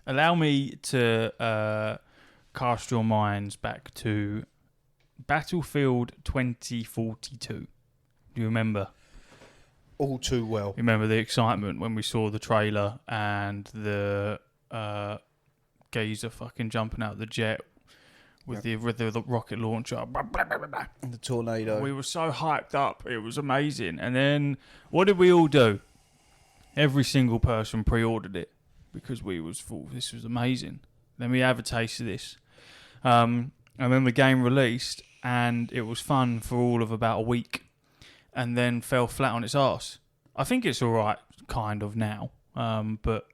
allow me to cast your minds back to Battlefield 2042. Do you remember? All too well. You remember the excitement when we saw the trailer and the geezer fucking jumping out of the jet with the rocket launcher And the tornado. We were so hyped up. It was amazing. And then what did we all do? Every single person pre-ordered it because we was thought this was amazing. Then we have a taste of this. And then the game released and it was fun for all of about a week and then fell flat on its arse. I think it's all right kind of now. But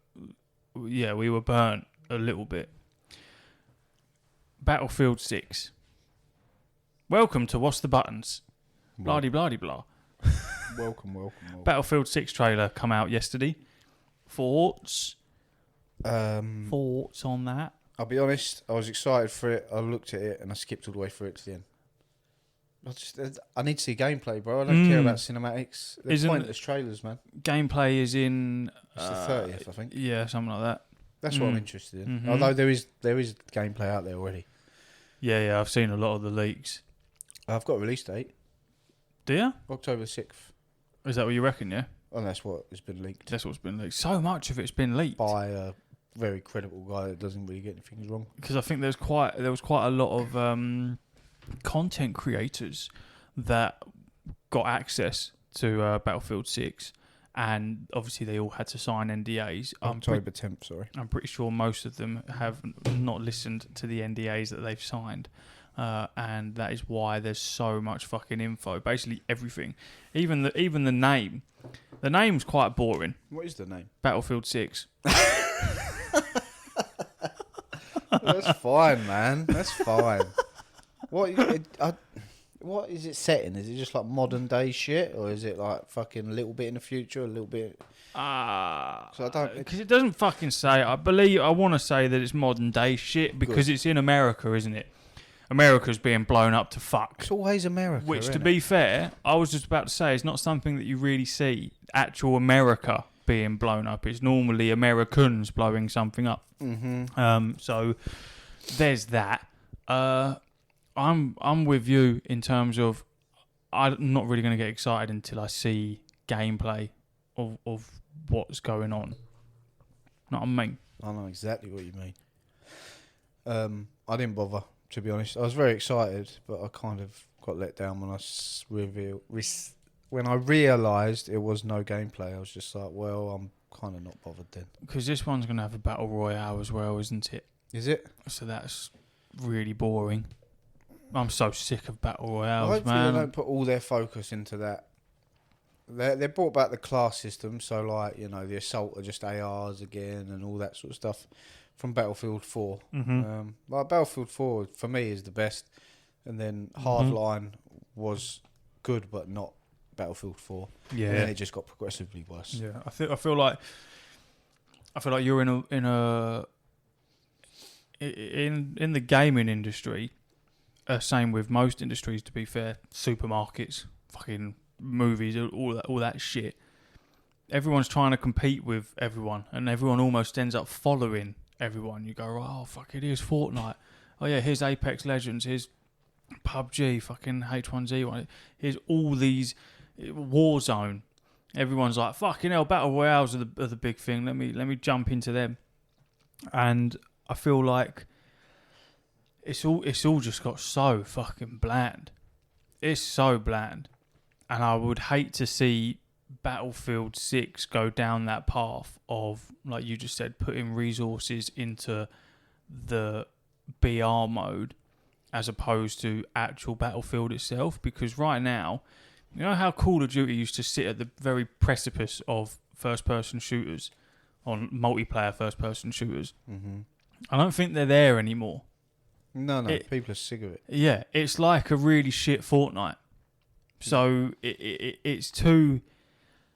yeah, we were burnt a little bit. Battlefield 6. Welcome to What's the Buttons? Blah-de-blah-de-blah. Welcome. Battlefield 6 trailer come out yesterday. Thoughts? Thoughts on that? I'll be honest, I was excited for it. I looked at it and I skipped all the way through it to the end. I need to see gameplay, bro. I don't care about cinematics. They're pointless trailers, man. Gameplay is in... It's the 30th, I think. Yeah, something like that. That's what I'm interested in. Mm-hmm. Although there is gameplay out there already. Yeah, I've seen a lot of the leaks. I've got a release date. Do you? October 6th. Is that what you reckon, yeah? And that's what has been leaked. That's what's been leaked. So much of it's been leaked. By a very credible guy that doesn't really get anything wrong. Because I think there was quite a lot of content creators that got access to Battlefield 6. And obviously they all had to sign NDAs. October 10th, sorry. I'm pretty sure most of them have not listened to the NDAs that they've signed. And that is why there's so much fucking info. Basically everything. Even the name. The name's quite boring. What is the name? Battlefield 6. That's fine, man. That's fine. What is it set in? Is it just like modern day shit, or is it like fucking a little bit in the future, a little bit? Because it doesn't fucking say. I want to say that it's modern day shit because it's in America, isn't it? America's being blown up to fuck. It's always America. Which, to be fair, I was just about to say, it's not something that you really see. Actual America being blown up. It's normally Americans blowing something up. Mm-hmm. So there's that. I'm with you in terms of I'm not really going to get excited until I see gameplay of what's going on. Know what I mean? I know exactly what you mean. I didn't bother, to be honest. I was very excited, but I kind of got let down when when I realised it was no gameplay. I was just like, well, I'm kind of not bothered then. Because this one's going to have a battle royale as well, isn't it? Is it? So that's really boring. I'm so sick of battle royales, hopefully man. they don't put all their focus into that. They brought back the class system, so like, you know, the assault are just ARs again and all that sort of stuff from Battlefield 4. Mm-hmm. Like Battlefield 4 for me is the best, and then Hardline was good but not Battlefield 4. Yeah, and then it just got progressively worse. Yeah, I feel like you're in the gaming industry. Same with most industries, to be fair. Supermarkets, fucking movies, all that shit. Everyone's trying to compete with everyone, and everyone almost ends up following everyone. You go, oh fuck, it is Fortnite. Oh yeah, here's Apex Legends. Here's PUBG. Fucking H1Z1. Here's all these Warzone. Everyone's like, fucking hell, battle royales are the big thing. Let me jump into them. And I feel like it's all just got so fucking bland. It's so bland. And I would hate to see Battlefield 6 go down that path of, like you just said, putting resources into the BR mode as opposed to actual Battlefield itself. Because right now, you know how Call of Duty used to sit at the very precipice of first-person shooters, on multiplayer first-person shooters? Mm-hmm. I don't think they're there anymore. No, people are sick of it. Yeah, it's like a really shit Fortnite. So it's too,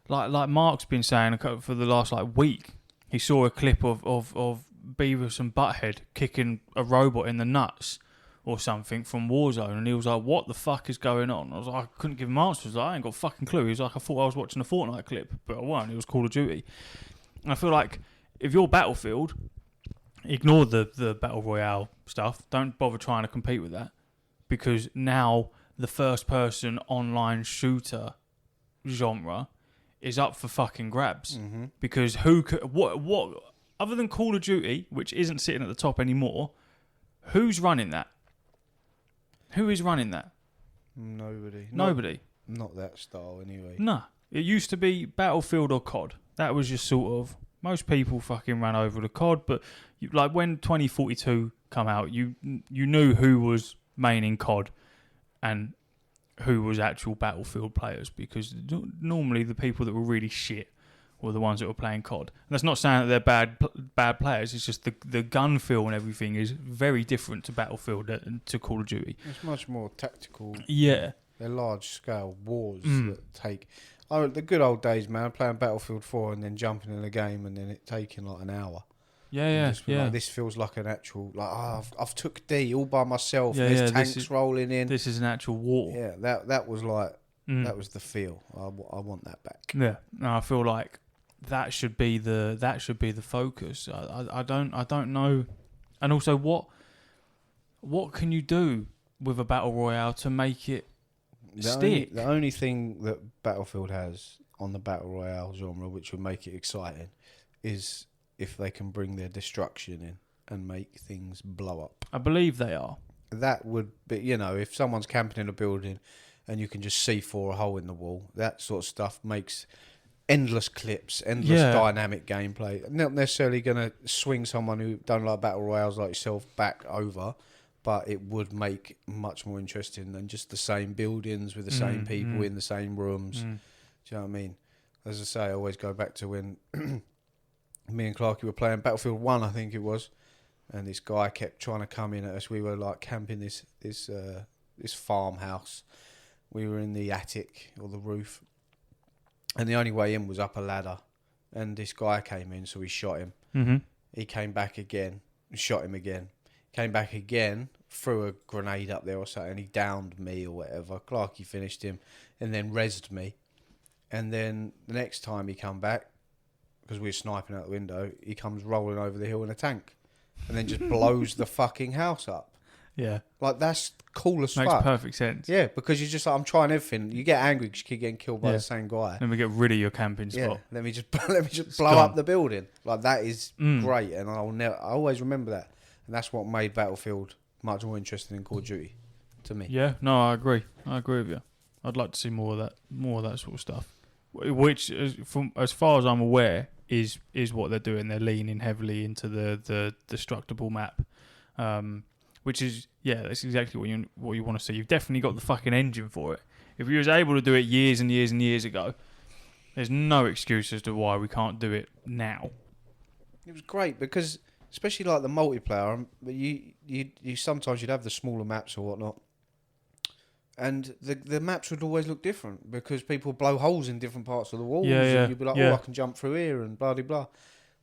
like Mark's been saying for the last week. He saw a clip of Beavis and Butthead kicking a robot in the nuts or something from Warzone, and he was like, "What the fuck is going on?" I was like, I couldn't give him answers. I was like, I ain't got a fucking clue. He was like, I thought I was watching a Fortnite clip, but I wasn't. It was Call of Duty. And I feel like if you're Battlefield, ignore the battle royale stuff. Don't bother trying to compete with that, because now the first person online shooter genre is up for fucking grabs. Mm-hmm. Because who could, what other than Call of Duty, which isn't sitting at the top anymore, who's running that? Who is running that? Nobody. Not that style anyway. Nah. It used to be Battlefield or COD. That was just sort of, most people fucking ran over the COD, but like when 2042 come out, you knew who was main in COD and who was actual Battlefield players, because normally the people that were really shit were the ones that were playing COD. And that's not saying that they're bad players. It's just the gun feel and everything is very different to Battlefield and to Call of Duty. It's much more tactical. Yeah. They're large-scale wars that take... Oh, the good old days, man, playing Battlefield 4 and then jumping in a game and then it taking like an hour. Yeah. Like, this feels like an actual... Like, I've took D all by myself. There's tanks rolling in. This is an actual war. Yeah, that was like... That was the feel. I want that back. Yeah. No, I feel like that should be the focus. I don't know. And also, what can you do with a battle royale to make it stick? The only thing that Battlefield has on the battle royale genre, which would make it exciting, is if they can bring their destruction in and make things blow up. I believe they are. That would be, if someone's camping in a building and you can just see for a hole in the wall, that sort of stuff makes endless clips, endless dynamic gameplay. Not necessarily going to swing someone who don't like battle royales like yourself back over, but it would make much more interesting than just the same buildings with the same people in the same rooms. Do you know what I mean? As I say, I always go back to when me and Clarky were playing Battlefield 1, I think it was, and this guy kept trying to come in at us. We were like camping this farmhouse. We were in the attic or the roof, and the only way in was up a ladder. And this guy came in, so we shot him. Mm-hmm. He came back again, shot him again. Came back again, threw a grenade up there or something, and he downed me or whatever. Clarky finished him, and then rezzed me. And then the next time he come back, because we were sniping out the window, he comes rolling over the hill in a tank, and then just blows the fucking house up. Yeah. Like, that's cool as fuck. Makes perfect sense. Yeah, because you're just like, I'm trying everything. You get angry because you keep getting killed by the same guy. Let me get rid of your camping spot. Yeah, let me just blow up the building. Like, that is great, and I always remember that. And that's what made Battlefield much more interesting than Call of Duty, to me. Yeah, no, I agree with you. I'd like to see more of that sort of stuff. Which, from as far as I'm aware, is what they're doing. They're leaning heavily into the destructible map, which is that's exactly what you want to see. You've definitely got the fucking engine for it. If you was able to do it years and years and years ago, there's no excuse as to why we can't do it now. It was great because, especially like the multiplayer, you sometimes you'd have the smaller maps or whatnot, and the maps would always look different because people blow holes in different parts of the walls. And you'd be like, I can jump through here and blah, blah, blah.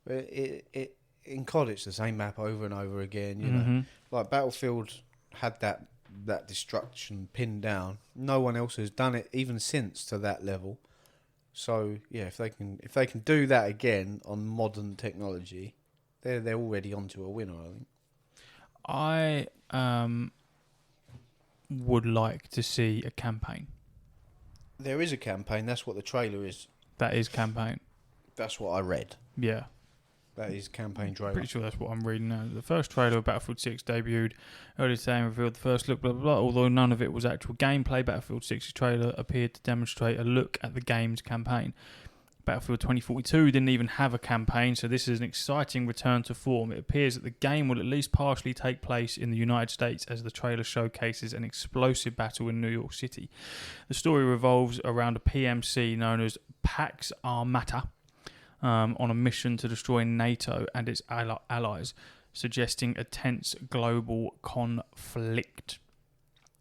But in COD, it's the same map over and over again. You know, like Battlefield had that destruction pinned down. No one else has done it even since to that level. So yeah, if they can do that again on modern technology, they're already onto a winner, I think. I would like to see a campaign. There is a campaign. That's what the trailer is. That is campaign. That's what I read. Yeah. That is campaign trailer. Pretty sure that's what I'm reading now. The first trailer of Battlefield 6 debuted earlier today and revealed the first look, blah, blah, blah. Although none of it was actual gameplay, Battlefield 6's trailer appeared to demonstrate a look at the game's campaign. Battlefield 2042 didn't even have a campaign, so this is an exciting return to form. It appears that the game will at least partially take place in the United States as the trailer showcases an explosive battle in New York City. The story revolves around a PMC known as Pax Armata on a mission to destroy NATO and its allies, suggesting a tense global conflict.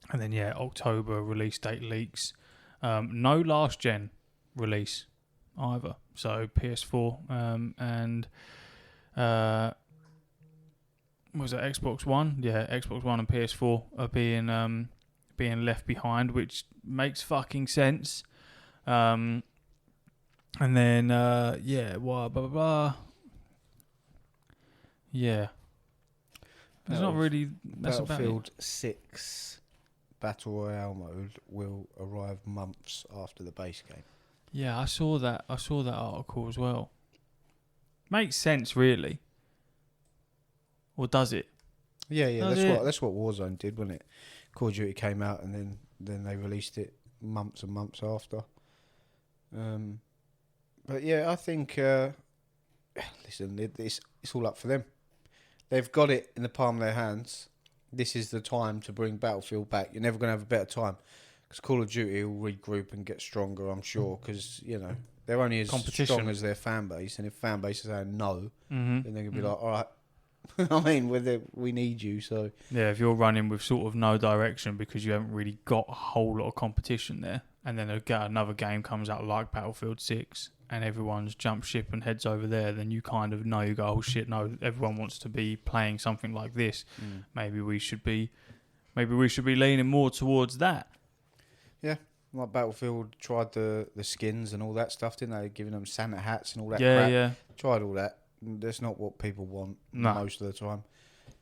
And then, October release date leaks. No last gen release either. So PS4 and was it Xbox One? Yeah, Xbox One and PS4 are being left behind, which makes fucking sense. And then blah blah blah. Yeah, There's not really. That's about it. Battlefield 6 Battle Royale mode will arrive months after the base game. Yeah, I saw that. I saw that article as well. Makes sense, really. Or does it? Yeah, Does it? that's what Warzone did, wasn't it? Call of Duty came out and then they released it months and months after. But yeah, I think listen, it's all up for them. They've got it in the palm of their hands. This is the time to bring Battlefield back. You're never going to have a better time because Call of Duty will regroup and get stronger, I'm sure, because they're only as strong as their fan base, and if fan base is saying no, then they're going to be like, all right. I mean, we need you, so... Yeah, if you're running with sort of no direction because you haven't really got a whole lot of competition there, and then another game comes out like Battlefield 6, and everyone's jumped ship and heads over there, then you kind of know, you go, oh shit, no, everyone wants to be playing something like this. Maybe we should be leaning more towards that. Yeah, like Battlefield tried the skins and all that stuff, didn't they? Giving them Santa hats and all that crap. Yeah. Tried all that. That's not what people want most of the time.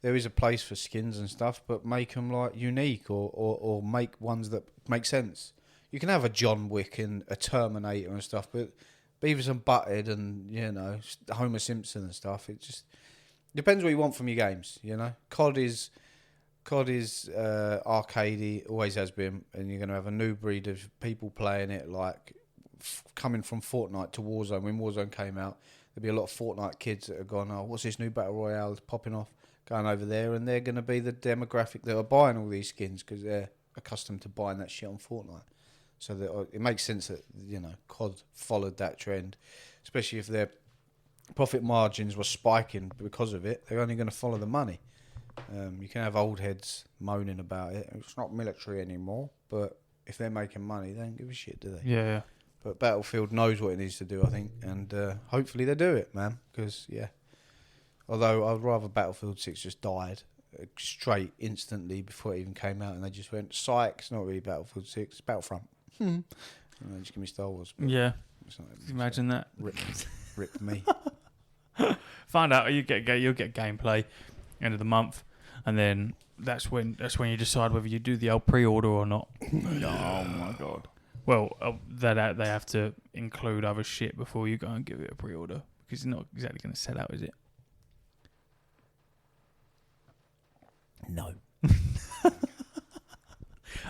There is a place for skins and stuff, but make them like unique or make ones that make sense. You can have a John Wick and a Terminator and stuff, but Beavis and Butthead and Homer Simpson and stuff. It just depends what you want from your games. COD is arcadey, always has been, and you're going to have a new breed of people playing it, like coming from Fortnite to Warzone. When Warzone came out, there'll be a lot of Fortnite kids that are gone, oh, what's this new Battle Royale that's popping off, going over there, and they're going to be the demographic that are buying all these skins because they're accustomed to buying that shit on Fortnite. So that it makes sense that, COD followed that trend, especially if their profit margins were spiking because of it. They're only going to follow the money. You can have old heads moaning about it. It's not military anymore, but if they're making money, they don't give a shit, do they? Yeah. But Battlefield knows what it needs to do, I think, and hopefully they do it, man. Because although I'd rather Battlefield 6 just died straight instantly before it even came out, and they just went, psych, it's not really Battlefield 6, it's Battlefront. And they just give me Star Wars. Yeah. Imagine that. Rip me. Find out you'll get gameplay end of the month, and then that's when you decide whether you do the old pre-order or not. Oh my god. Well, they have to include other shit before you go and give it a pre-order, because it's not exactly going to sell out, is it? No.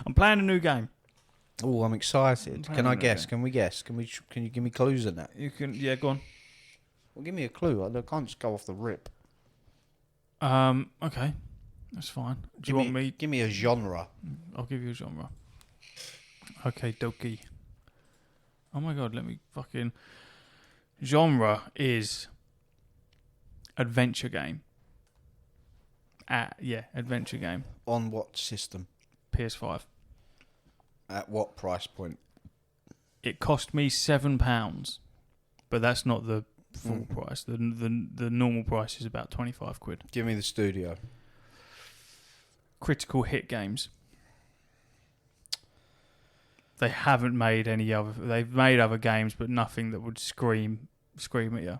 I'm playing a new game. Oh, I'm excited. Can I guess? Can we guess? Can you give me clues on that? You can. Yeah, go on. Well, give me a clue. I can't just go off the rip. Okay, that's fine. Do you want me? Give me a genre. I'll give you a genre. Okay, dokie. Oh my god, let me fucking... Genre is adventure game. Adventure game. On what system? PS5. At what price point? It cost me £7, but that's not the full price. The normal price is about 25 quid. Give me the studio. Critical Hit Games. They haven't made any other... They've made other games, but nothing that would scream at you.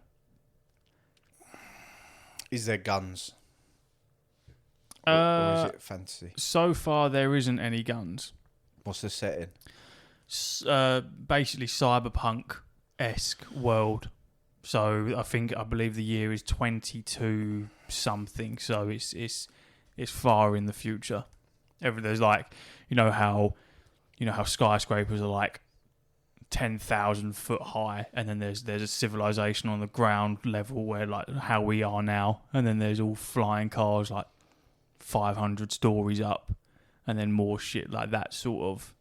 Is there guns? Or is it fantasy? So far, there isn't any guns. What's the setting? Basically, cyberpunk-esque world. So I believe the year is 22 something. So it's far in the future. There's like, how skyscrapers are like 10,000 foot high, and then there's a civilization on the ground level where like how we are now, and then there's all flying cars like 500 stories up, and then more shit like that sort of.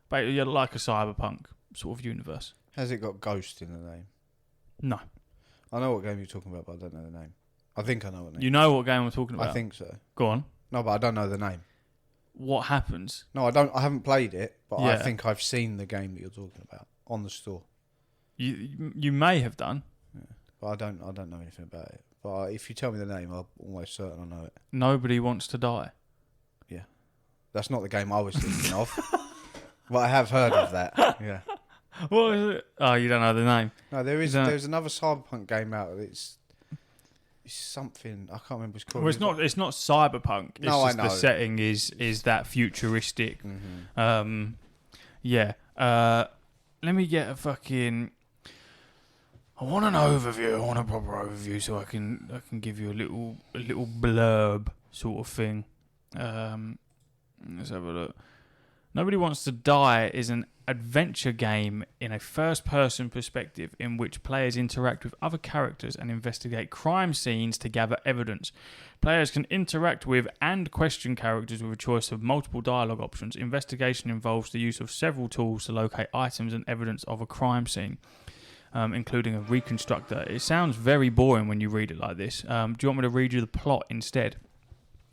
But yeah, like a cyberpunk sort of universe. Has it got Ghost in the name? No. I know what game you're talking about, but I don't know the name. I think I know what name. You know what game I'm talking about? I think so. Go on. No, but I don't know the name. What happens? No, I don't. I haven't played it, but Yeah. I think I've seen the game that you're talking about on the store. You may have done. Yeah. But I don't know anything about it. But if you tell me the name, I'm almost certain I know it. Nobody Wants to Die. Yeah, that's not the game I was thinking of. But I have heard of that. Yeah. What is it? Oh, you don't know the name. No, there's another cyberpunk game out. It's It's something I can't remember what it's called. Well, it's not cyberpunk. It's No, I just know. the setting is that futuristic. Mm-hmm. Yeah. Let me get a fucking. I want an overview. I want a proper overview so I can give you a little blurb sort of thing. Let's have a look. Nobody Wants to Die is an adventure game in a first-person perspective in which players interact with other characters and investigate crime scenes to gather evidence. Players can interact with and question characters with a choice of multiple dialogue options. Investigation involves the use of several tools to locate items and evidence of a crime scene, including a reconstructor. It sounds very boring when you read it like this. Do you want me to read you the plot instead?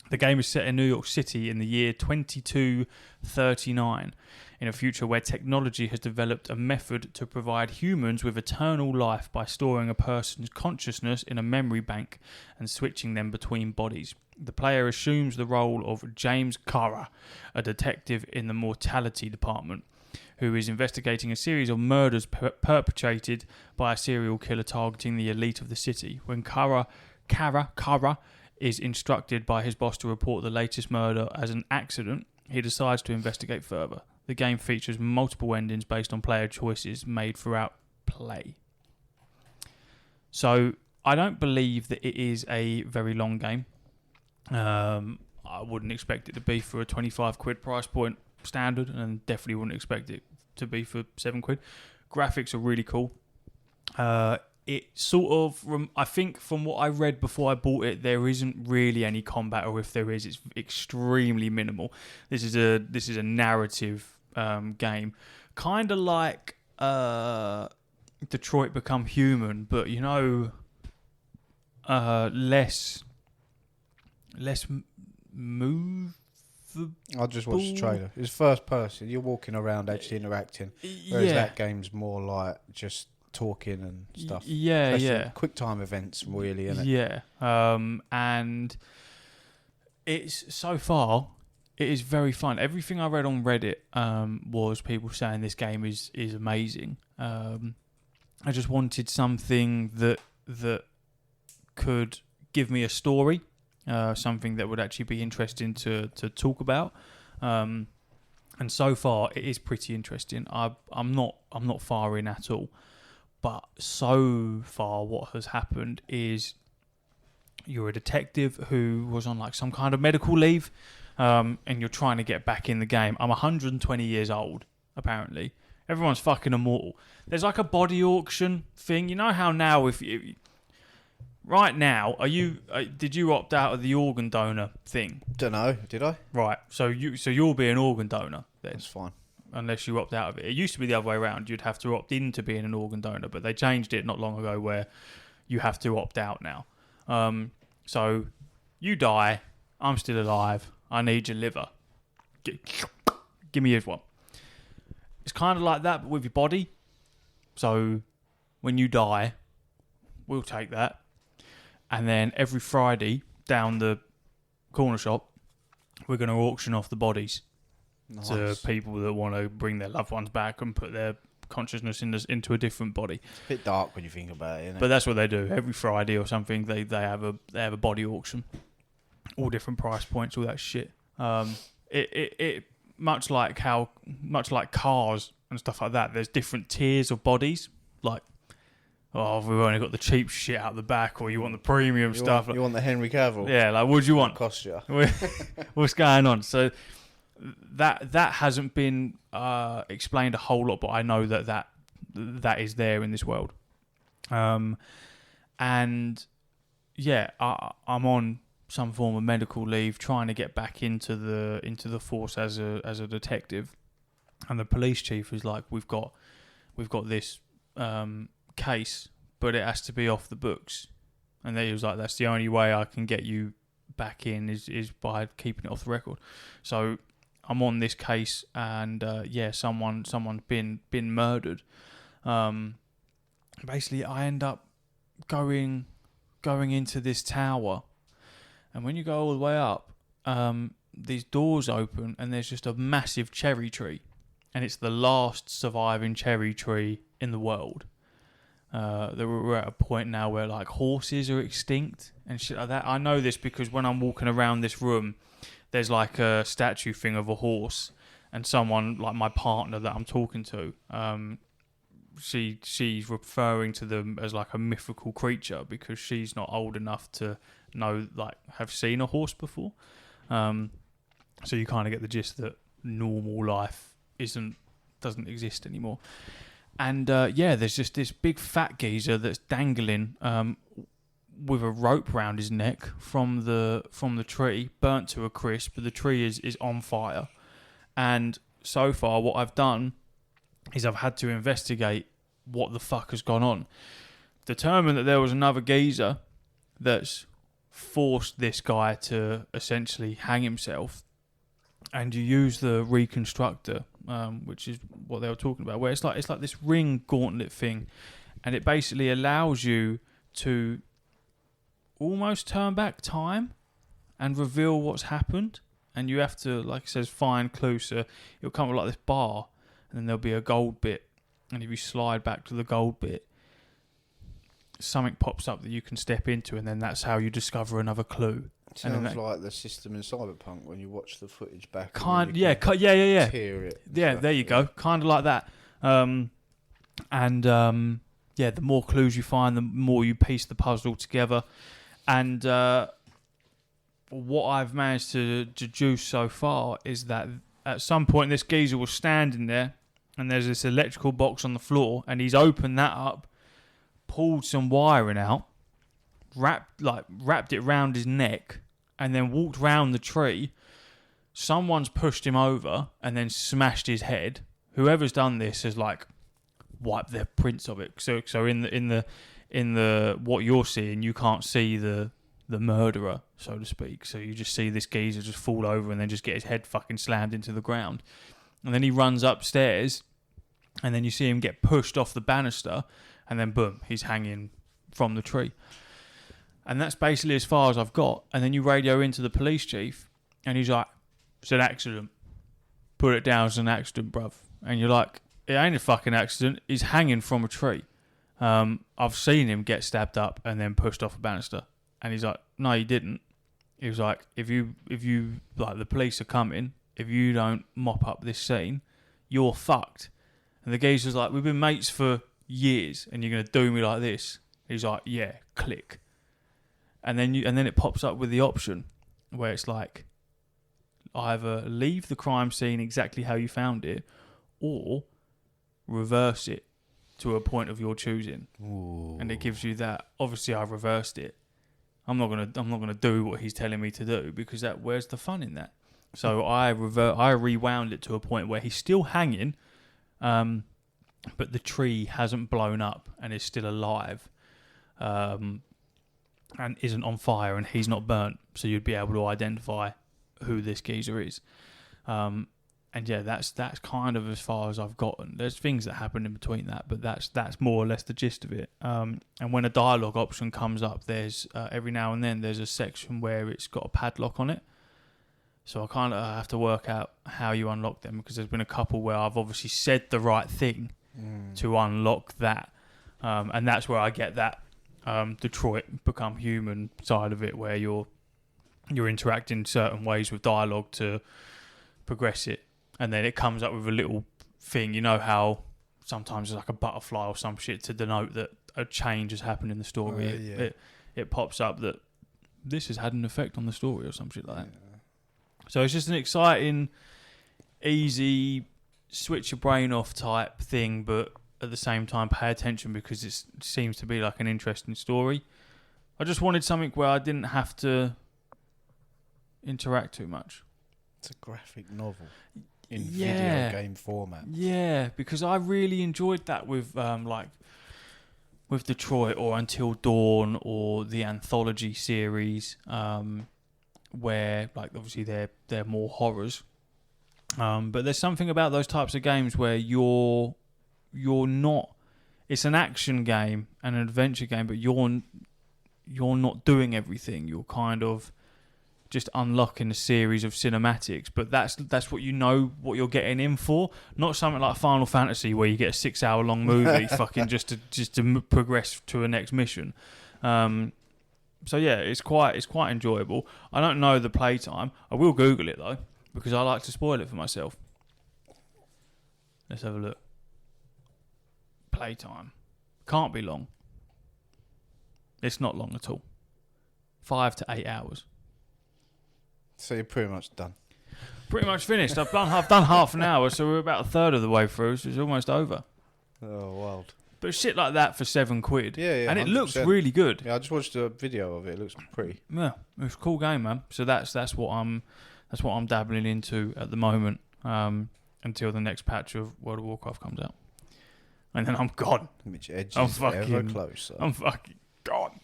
The game is set in New York City in the year 2239, in a future where technology has developed a method to provide humans with eternal life by storing a person's consciousness in a memory bank and switching them between bodies. The player assumes the role of James Kara, a detective in the mortality department, who is investigating a series of murders perpetrated by a serial killer targeting the elite of the city. When Kara is instructed by his boss to report the latest murder as an accident, he decides to investigate further. The game features multiple endings based on player choices made throughout play. So, I don't believe that it is a very long game. I wouldn't expect it to be for a 25 quid price point standard, and definitely wouldn't expect it to be for 7 quid. Graphics are really cool. It sort of, I think from what I read before I bought it, there isn't really any combat, or if there is, it's extremely minimal. This is a narrative game, kind of like Detroit Become Human, but less move. I just watched the trailer. It's first person. You're walking around actually interacting, whereas that game's more like just talking and stuff. Especially quick time events, really, isn't it? Yeah. And it's so far, it is very fun. Everything I read on Reddit was people saying this game is amazing. I just wanted something that could give me a story, something that would actually be interesting to talk about. And so far, it is pretty interesting. I'm not far in at all. But so far, what has happened is you're a detective who was on like some kind of medical leave, and you're trying to get back in the game. I'm 120 years old, apparently. Everyone's fucking immortal. There's like a body auction thing. You know how now, right now, did you opt out of the organ donor thing? Don't know. Did I? Right. So you'll be an organ donor then. That's fine. Unless you opt out of it. It used to be the other way around. You'd have to opt into being an organ donor, but they changed it not long ago where you have to opt out now. So you die. I'm still alive. I need your liver. Give me yours one. It's kind of like that, but with your body. So when you die, we'll take that. And then every Friday down the corner shop, we're going to auction off the bodies. Nice. To people that want to bring their loved ones back and put their consciousness into a different body. It's a bit dark when you think about it, isn't it? But that's what they do every Friday or something. They have a body auction, all different price points, all that shit. It much like cars and stuff like that. There's different tiers of bodies. Like, we've only got the cheap shit out the back, or you want the premium stuff. You want the Henry Cavill? Yeah, like what do you want? Cost you. What's going on? So. That hasn't been explained a whole lot, but I know that is there in this world. And yeah, I'm on some form of medical leave, trying to get back into the force as a detective. And the police chief is like, we've got this case, but it has to be off the books. And he was like, that's the only way I can get you back in is by keeping it off the record. So I'm on this case, and someone's been murdered. Basically, I end up going into this tower, and when you go all the way up, these doors open, and there's just a massive cherry tree, and it's the last surviving cherry tree in the world. We're at a point now where like horses are extinct and shit like that. I know this because when I'm walking around this room, there's like a statue thing of a horse, and someone like my partner that I'm talking to, she's referring to them as like a mythical creature because she's not old enough to know, like, have seen a horse before. So you kind of get the gist that normal life doesn't exist anymore. And there's just this big fat geezer that's dangling with a rope round his neck from the tree, burnt to a crisp. But the tree is on fire. And so far, what I've done is I've had to investigate what the fuck has gone on. Determined that there was another geezer that's forced this guy to essentially hang himself. And you use the reconstructor, which is what they were talking about, where it's like this ring gauntlet thing, and it basically allows you to almost turn back time and reveal what's happened. And you have to, like it says, find clues. So it'll come with like this bar, and then there'll be a gold bit, and if you slide back to the gold bit, something pops up that you can step into, and then that's how you discover another clue. Sounds like the system in Cyberpunk when you watch the footage back. Tear it. Yeah, there you go. Kind of like that. The more clues you find, the more you piece the puzzle together. And what I've managed to deduce so far is that at some point this geezer was standing there, and there's this electrical box on the floor, and he's opened that up, pulled some wiring out, wrapped it round his neck, and then walked round the tree. Someone's pushed him over and then smashed his head. Whoever's done this has like wiped their prints of it. So in the what you're seeing, you can't see the murderer, so to speak. So you just see this geezer just fall over and then just get his head fucking slammed into the ground. And then he runs upstairs, and then you see him get pushed off the banister, and then boom, he's hanging from the tree. And that's basically as far as I've got. And then you radio into the police chief, and he's like, "It's an accident. Put it down as an accident, bruv." And you're like, "It ain't a fucking accident. He's hanging from a tree. I've seen him get stabbed up and then pushed off a banister." And he's like, "No, you didn't." He was like, if you like, the police are coming. If you don't mop up this scene, you're fucked." And the geezer's like, "We've been mates for years, and you're gonna do me like this?" He's like, "Yeah." Click. And then it pops up with the option where it's like, either leave the crime scene exactly how you found it, or reverse it to a point of your choosing. Ooh. And it gives you that. Obviously, I reversed it. I'm not gonna do what he's telling me to do, because where's the fun in that? So I rewound it to a point where he's still hanging, but the tree hasn't blown up and is still alive. And isn't on fire, and he's not burnt, so you'd be able to identify who this geezer is. And yeah, that's kind of as far as I've gotten. There's things that happen in between that, but that's more or less the gist of it. And when a dialogue option comes up, there's every now and then there's a section where it's got a padlock on it. So I kind of have to work out how you unlock them, because there's been a couple where I've obviously said the right thing to unlock that, and that's where I get that Detroit Become Human side of it, where you're interacting certain ways with dialogue to progress it, and then it comes up with a little thing. You know how sometimes there's like a butterfly or some shit to denote that a change has happened in the story. It pops up that this has had an effect on the story or some shit like that. So it's just an exciting, easy, switch your brain off type thing, but at the same time pay attention, because it seems to be like an interesting story. I just wanted something where I didn't have to interact too much. It's a graphic novel in video game format. Yeah, because I really enjoyed that with with Detroit or Until Dawn or the anthology series, where like obviously they're more horrors. But there's something about those types of games where you're not. It's an action game and an adventure game, but you're not doing everything. You're kind of just unlocking a series of cinematics, but that's what you know what you're getting in for. Not something like Final Fantasy where you get a 6-hour long movie fucking just to progress to a next mission. So yeah, it's quite enjoyable. I don't know the playtime. I will Google it though because I like to spoil it for myself. Let's have a look. Playtime can't be long. It's not long at all. 5 to 8 hours. So you're pretty much done. Pretty much finished. I've done half an hour, so we're about a third of the way through, so it's almost over. Oh, wild. But shit like that for £7. Yeah, and it 100%. looks really good. Yeah, I just watched a video of it. It looks pretty. Yeah, it's a cool game, man. So that's what I'm dabbling into at the moment, until the next patch of World of Warcraft comes out, and then I'm gone. Which edge I'm is ever fucking closer. I'm fucking gone.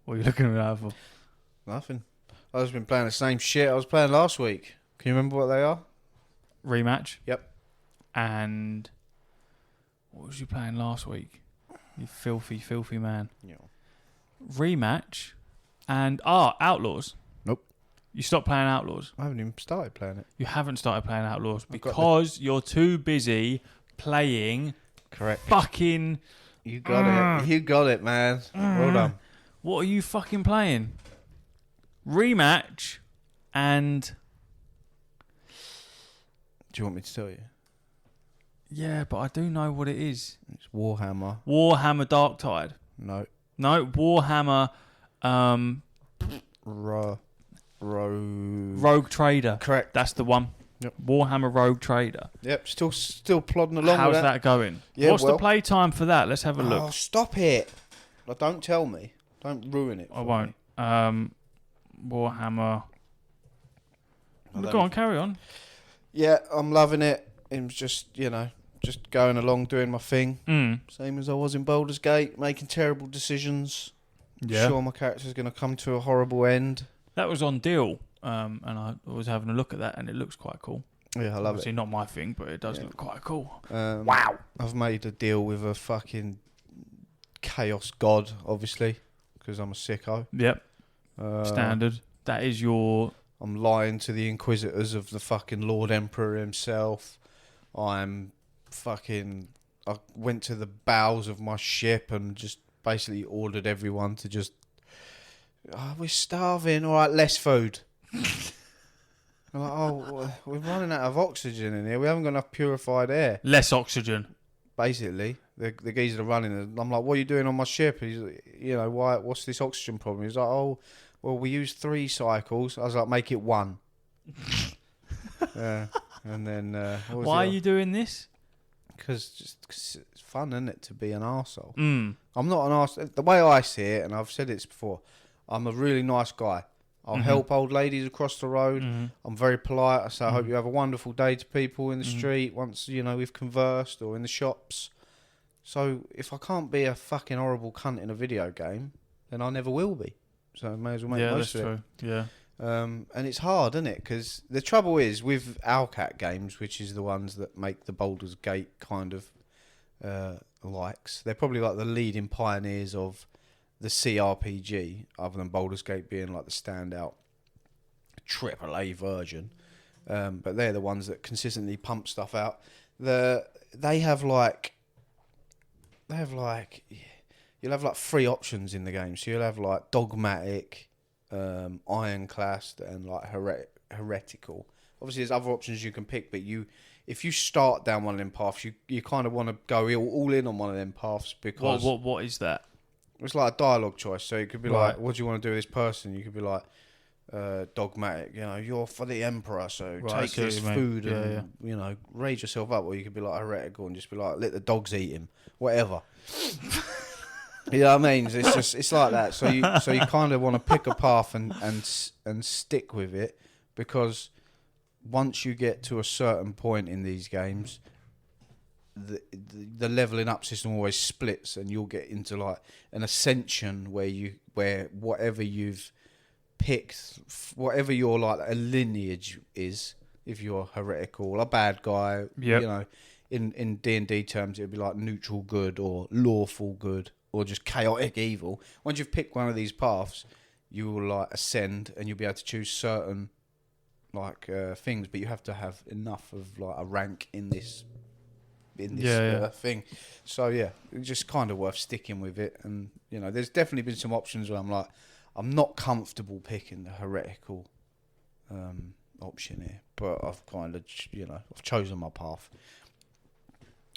What are you looking at that for? Nothing. I've just been playing the same shit I was playing last week. Can you remember what they are? Rematch. Yep. And what was you playing last week? You filthy man. Yeah. Rematch and Outlaws. Nope. You stopped playing Outlaws. I haven't even started playing it. You haven't started playing Outlaws because you're too busy playing. Correct. Fucking. You got it. You got it, man. Well done. What are you fucking playing? Rematch and. Do you want me to tell you? Yeah, but I do know what it is. It's Warhammer. Warhammer Darktide. No. No, Warhammer. Rogue Trader. Correct. That's the one. Yep. Warhammer Rogue Trader. Yep. Still plodding along. How's with that going? Yeah, What's the play time for that? Let's have a look. Oh, stop it! Well, don't tell me. Don't ruin it. I won't. Warhammer. Go on, carry on. Yeah, I'm loving it. It was just just going along, doing my thing. Same as I was in Baldur's Gate, making terrible decisions. Yeah. Sure, my character's going to come to a horrible end. That was on deal, and I was having a look at that, and it looks quite cool. Yeah, I love Obviously not my thing, but it does look quite cool. Wow. I've made a deal with a fucking chaos god, obviously, because I'm a sicko. Yep. Standard. That is your... I'm lying to the inquisitors of the fucking Lord Emperor himself. I went to the bows of my ship and just basically ordered everyone to just... Oh, we're starving. All right, less food. I'm like, oh, we're running out of oxygen in here. We haven't got enough purified air. Less oxygen. Basically, the geezers are running. And I'm like, what are you doing on my ship? He's, why? What's this oxygen problem? He's like, oh, well, we use 3 cycles. I was like, make it 1. Yeah. And then... Why are you doing this? Because it's fun, isn't it, to be an arsehole? Mm. I'm not an arsehole. The way I see it, and I've said this before, I'm a really nice guy. I'll help old ladies across the road. I'm very polite. I say, I hope you have a wonderful day to people in the street once, we've conversed, or in the shops. So if I can't be a fucking horrible cunt in a video game, then I never will be. So I may as well make most of it. True. Yeah. And it's hard, isn't it? Because the trouble is with Owlcat games, which is the ones that make the Baldur's Gate kind of likes. They're probably like the leading pioneers of the CRPG, other than Baldur's Gate being like the standout AAA version. But they're the ones that consistently pump stuff out. You'll have like 3 options in the game. So you'll have like dogmatic, ironclast, and like heretical. Obviously, there's other options you can pick, but if you start down one of them paths, you kind of want to go all in on one of them paths because what is that? It's like a dialogue choice. So it could be Right. like, what do you want to do with this person? You could be like, dogmatic. You're for the emperor, so Right, take this food Yeah, and raise yourself up. Or you could be like heretical and just be like, let the dogs eat him, whatever. You know what I mean? It's like that. So you kind of want to pick a path and stick with it, because once you get to a certain point in these games, the leveling up system always splits, and you'll get into like an ascension where whatever you've picked, whatever your like a lineage is, if you're heretical, a bad guy, in D&D terms, it would be like neutral good or lawful good or just chaotic evil. Once you've picked one of these paths, you will like ascend, and you'll be able to choose certain like things, but you have to have enough of like a rank in this thing. So yeah, it's just kind of worth sticking with it. And you know, there's definitely been some options where I'm like, I'm not comfortable picking the heretical option here, but I've kind of, you know, I've chosen my path.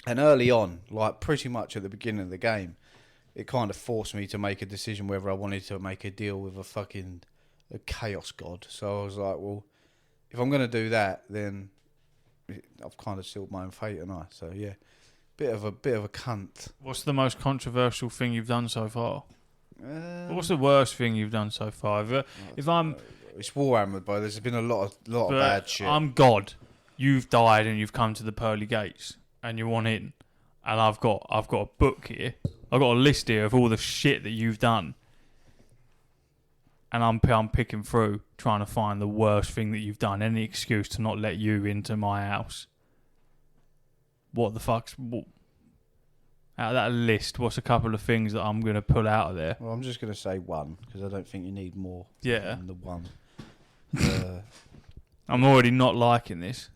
And early on, like pretty much at the beginning of the game, it kind of forced me to make a decision whether I wanted to make a deal with a chaos god. So I was like, well, if I'm going to do that, then I've kind of sealed my own fate, and so yeah, bit of a cunt. What's the most controversial thing you've done so far? What's the worst thing you've done so far? If I'm, it's Warhammer, but there's been a lot of bad shit. I'm God. You've died and you've come to the pearly gates and you want in, and I've got a book here. I've got a list here of all the shit that you've done, and I'm picking through trying to find the worst thing that you've done. Any excuse to not let you into my house. What the fuck's... Out of that list, what's a couple of things that I'm going to pull out of there? Well, I'm just going to say one, because I don't think you need more than the one. I'm already not liking this.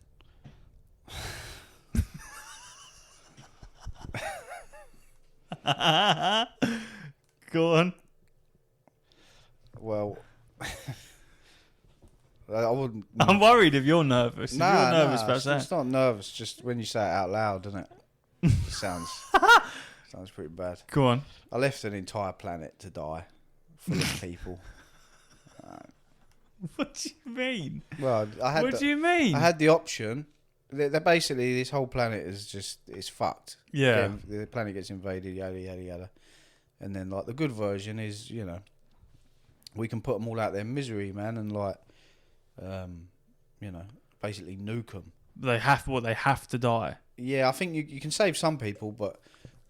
Go on. Well, I wouldn't... I'm worried if you're nervous. Nah, if you're nervous about that. It's not nervous, just when you say it out loud, doesn't it? It sounds pretty bad. Go on. I left an entire planet to die, full of people. What do you mean? Well, what do you mean? I had the option. They're basically, this whole planet is fucked. Yeah. The planet gets invaded, yada yada yada, and then like the good version is, you know, we can put them all out their misery, man, and like, you know, basically nuke them. They have to die. Yeah, I think you can save some people, but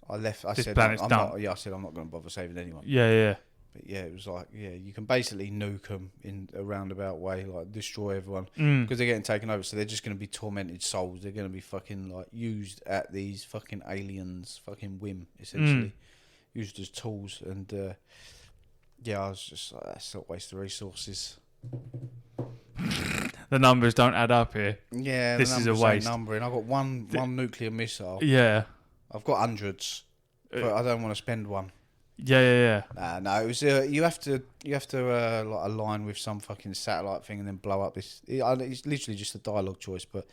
I said I'm not going to bother saving anyone. Yeah. But yeah, it was like, yeah, you can basically nuke them in a roundabout way, like destroy everyone, because they're getting taken over. So they're just going to be tormented souls. They're going to be fucking like used at these fucking aliens' fucking whim, essentially, used as tools. And yeah, I was just like, that's not waste of resources. The numbers don't add up here. Yeah, this is a waste. Numbering. I've got one nuclear missile. Yeah, I've got hundreds, but I don't want to spend one. Yeah. No, it was you have to like align with some fucking satellite thing and then blow up this. It's literally just a dialogue choice, but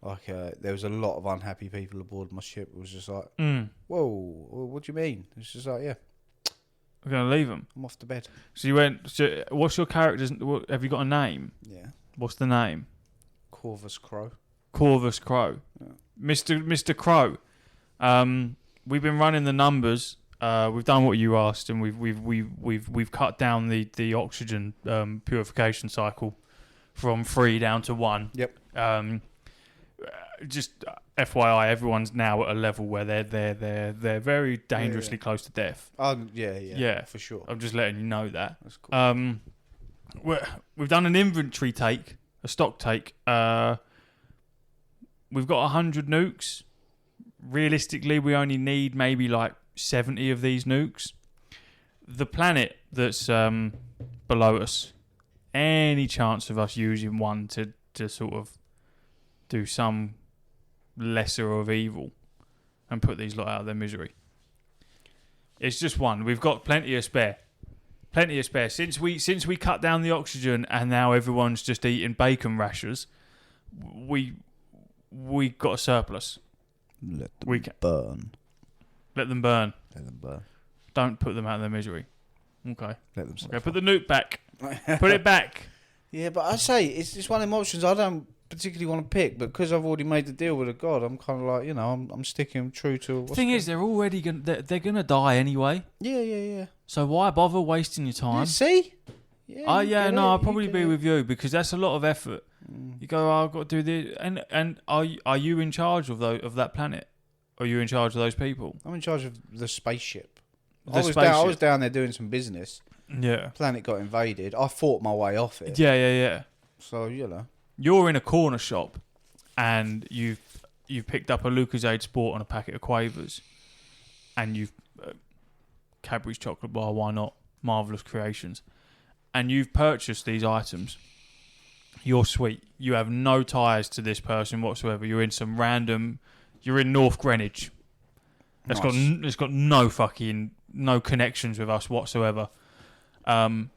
like there was a lot of unhappy people aboard my ship. It was just like, whoa, what do you mean? It's just like, yeah, we're gonna leave them. I'm off to bed. So you went. So what's your character's? Have you got a name? Yeah. What's the name? Corvus Crow. Corvus Crow. Yeah. Mr. Crow. We've been running the numbers. We've done what you asked, and we've cut down the oxygen purification cycle from 3 down to 1. Yep. Just FYI, everyone's now at a level where they're very dangerously close to death. Yeah, for sure. I'm just letting you know that. That's cool. We've done an inventory take, a stock take. We've got 100 nukes. Realistically, we only need maybe like 70 of these nukes. The planet that's below us, any chance of us using one to sort of do some lesser of evil and put these lot out of their misery? It's just one. We've got plenty of spare. Since we cut down the oxygen and now everyone's just eating bacon rashers, we got a surplus. Let them burn. Let them burn. Let them burn. Don't put them out of their misery. Okay. Let them suffer. Okay, put the nuke back. Put it back. Yeah, but I say, it's one of them options I don't particularly want to pick, but because I've already made the deal with a god, I'm kind of like, you know, I'm sticking true to... The thing is, they're already they're going to die anyway. Yeah. So why bother wasting your time? Yeah, see? Yeah, I'll probably be with you, because that's a lot of effort. You go, I've got to do this. And are you in charge of that planet? Are you in charge of those people? I'm in charge of the spaceship. I was down there doing some business. Yeah. Planet got invaded. I fought my way off it. Yeah. So, you know. You're in a corner shop and you've picked up a Lucozade Sport and a packet of Quavers, and you've Cadbury's chocolate bar, why not? Marvellous creations. and you've purchased these items. You're sweet. You have no ties to this person whatsoever. You're in North Greenwich. It's got no connections with us whatsoever. And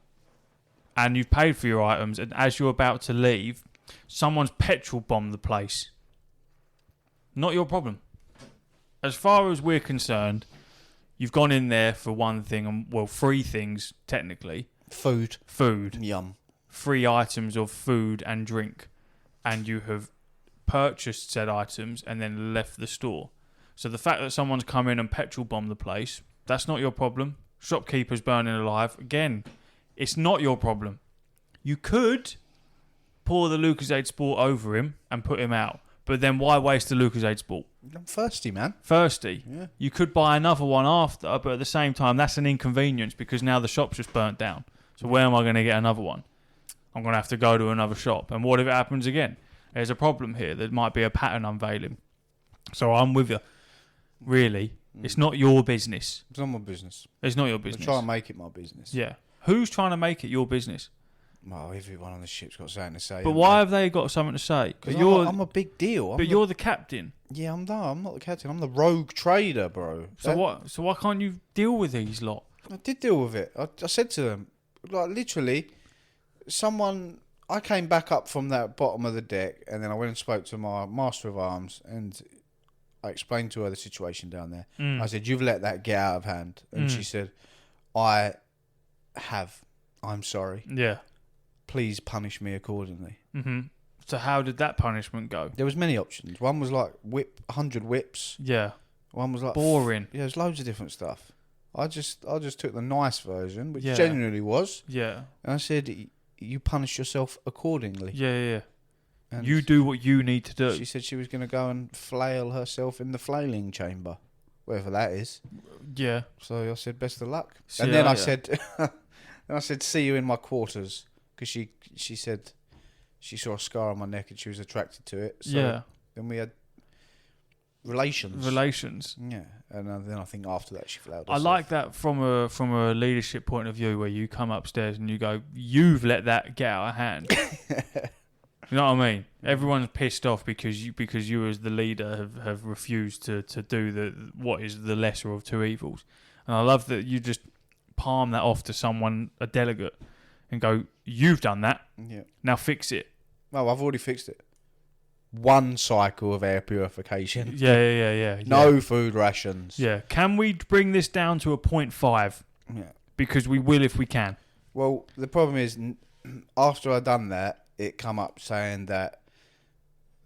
you've paid for your items, and as you're about to leave, someone's petrol bombed the place. Not your problem. As far as we're concerned, you've gone in there for one thing, and well, three things technically. Food. Yum. 3 items of food and drink, and you have purchased said items and then left the store. So the fact that someone's come in and petrol bombed the place, that's not your problem. Shopkeepers burning alive, again, it's not your problem. You could pour the Lucozade Sport over him and put him out, but then why waste the Lucozade Sport? I'm thirsty, man. Thirsty. Yeah. You could buy another one after, but at the same time, that's an inconvenience because now the shop's just burnt down. So where am I going to get another one? I'm going to have to go to another shop. And what if it happens again? There's a problem here. There might be a pattern unveiling. So I'm with you. Really, it's not your business. It's not my business. It's not your business. I try and make it my business. Yeah. Who's trying to make it your business? Well, everyone on the ship's got something to say. But why have they got something to say? Because I'm a big deal. You're the captain. Yeah, I'm not the captain. I'm the rogue trader, bro. So why can't you deal with these lot? I did deal with it. I said to them, like, literally, I came back up from that bottom of the deck, and then I went and spoke to my master of arms, and I explained to her the situation down there. I said, you've let that get out of hand. And she said, I have. I'm sorry. Yeah. Please punish me accordingly. Mm-hmm. So how did that punishment go? There was many options. One was like 100 whips. Yeah. One was like boring. Yeah, there's loads of different stuff. I just took the nice version, which genuinely was. Yeah. And I said, you punish yourself accordingly. Yeah. And you do what you need to do. She said she was going to go and flail herself in the flailing chamber, wherever that is. Yeah. So I said, best of luck. And then I said, see you in my quarters, because she said she saw a scar on my neck and she was attracted to it. So then we had relations. Yeah. And then I think after that she flailed herself. I like that from a leadership point of view, where you come upstairs and you go, you've let that get out of hand. You know what I mean? Everyone's pissed off because you as the leader have refused to do what is the lesser of two evils. And I love that you just palm that off to someone, a delegate, and go, you've done that. Yeah. Now fix it. No, I've already fixed it. 1 cycle of air purification. Yeah. No food rations. Yeah. Can we bring this down to a 0.5? Yeah. Because we will if we can. Well, the problem is, after I done that, it come up saying that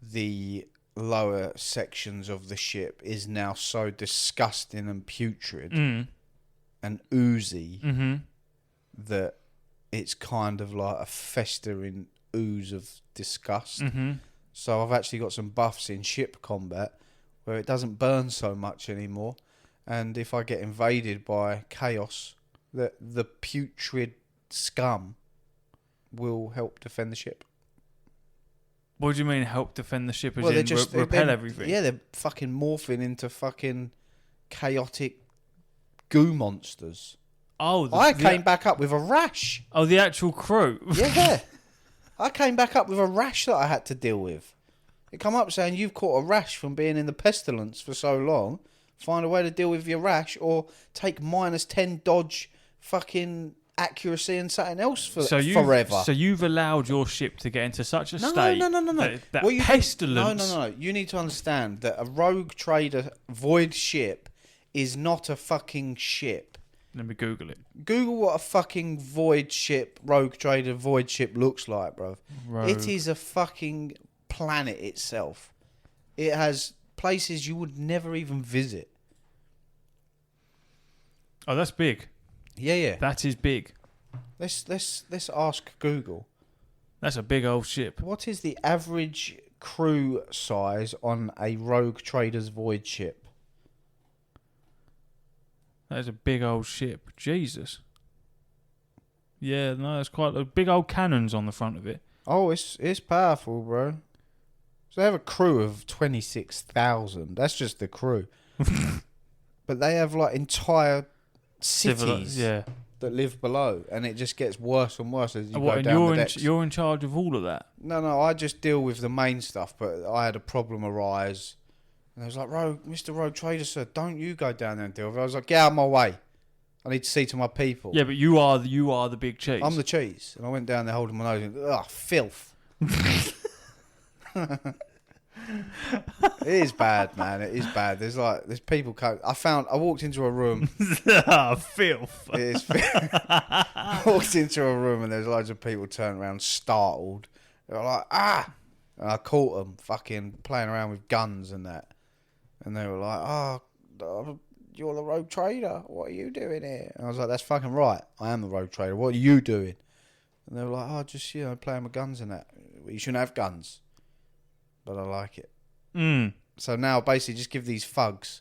the lower sections of the ship is now so disgusting and putrid and oozy that it's kind of like a festering ooze of disgust. So I've actually got some buffs in ship combat where it doesn't burn so much anymore, and if I get invaded by chaos, the putrid scum will help defend the ship. What do you mean help defend the ship? As repel everything? Yeah, they're fucking morphing into fucking chaotic goo monsters. Oh, I came back up with a rash. Oh, the actual crew. Yeah. I came back up with a rash that I had to deal with. It come up saying, you've caught a rash from being in the pestilence for so long. Find a way to deal with your rash, or take -10 dodge fucking accuracy and something else forever. So you've allowed your ship to get into such a state. No. That pestilence. No. You need to understand that a rogue trader void ship is not a fucking ship. Let me Google it. Google what a fucking rogue trader void ship looks like, bro. It is a fucking planet itself. It has places you would never even visit. Oh, that's big. Yeah. That is big. Let's ask Google. That's a big old ship. What is the average crew size on a rogue trader's void ship? That is a big old ship. Jesus. Yeah, no, it's quite a big old cannons on the front of it. Oh, it's powerful, bro. So they have a crew of 26,000. That's just the crew. But they have like entire cities. that live below, and it just gets worse and worse as you go and down the decks. you're in charge of all of that? No, I just deal with the main stuff, but I had a problem arise, and I was like, Mr. Rogue Trader, sir, don't you go down there and deal with it. I was like, get out of my way. I need to see to my people. Yeah, but you are the big cheese. I'm the cheese. And I went down there holding my nose and, filth. It is bad, man. It is bad. There's people. I walked into a room. Filth. It is I walked into a room and there's loads of people turning around startled. They were like, ah! And I caught them fucking playing around with guns and that. And they were like, you're the Rogue Trader. What are you doing here? And I was like, that's fucking right. I am the Rogue Trader. What are you doing? And they were like, just, playing with guns and that. You shouldn't have guns. But I like it. So now basically just give these thugs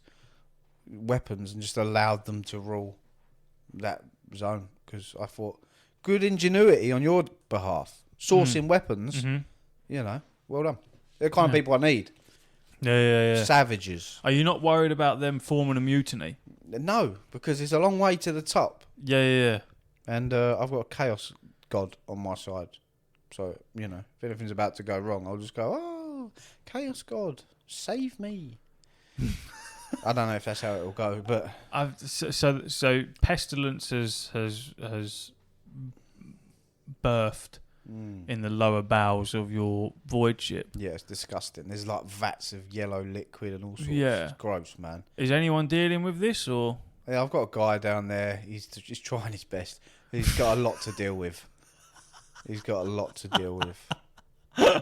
weapons and just allowed them to rule that zone. Because I thought, good ingenuity on your behalf. Sourcing weapons, well done. They're the kind of people I need. Yeah. Savages. Are you not worried about them forming a mutiny? No, because it's a long way to the top. Yeah. And I've got a chaos god on my side. So, if anything's about to go wrong, I'll just go, chaos god, save me. I don't know if that's how it'll go, but... So Pestilence has birthed in the lower bowels of your void ship. Yeah, it's disgusting. There's like vats of yellow liquid and all sorts. Yeah. It's gross, man. Is anyone dealing with this, or...? Yeah, I've got a guy down there. He's trying his best. He's got a lot to deal with. He's got a lot to deal with. Yeah.